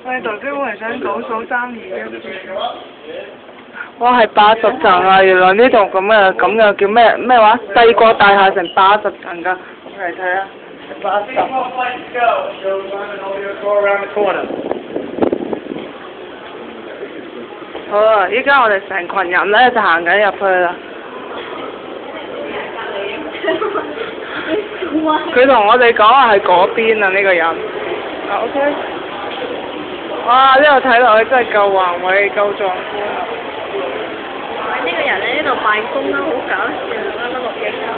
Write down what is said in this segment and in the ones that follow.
我哋頭先本來想倒數3、2、1。哇，係80層啊！原來呢度咁嘅叫咩話？帝國大廈成80層㗎，我嚟睇下，80。好啊！依家我哋成群人咧就行緊入去啦。佢同我哋講話係嗰邊啊，呢個人。啊 OK。哇！呢度睇落去真係夠宏偉、夠壯觀。呢個人喺呢度辦公啦，好搞笑，啱啱錄影啊！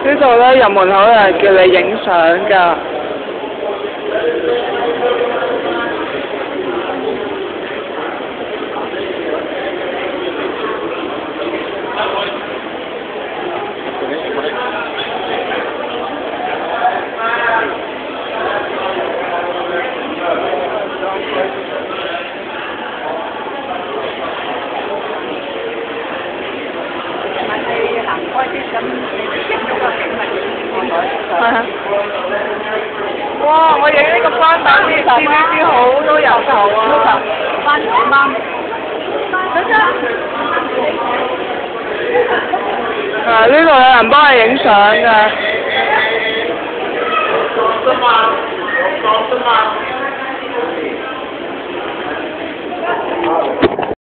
呢度咧入門口係叫你影相㗎。哇！我影呢個關打啲 TVB 好多人頭啊！班長媽，呢度有人幫你影相㗎。講啫嘛。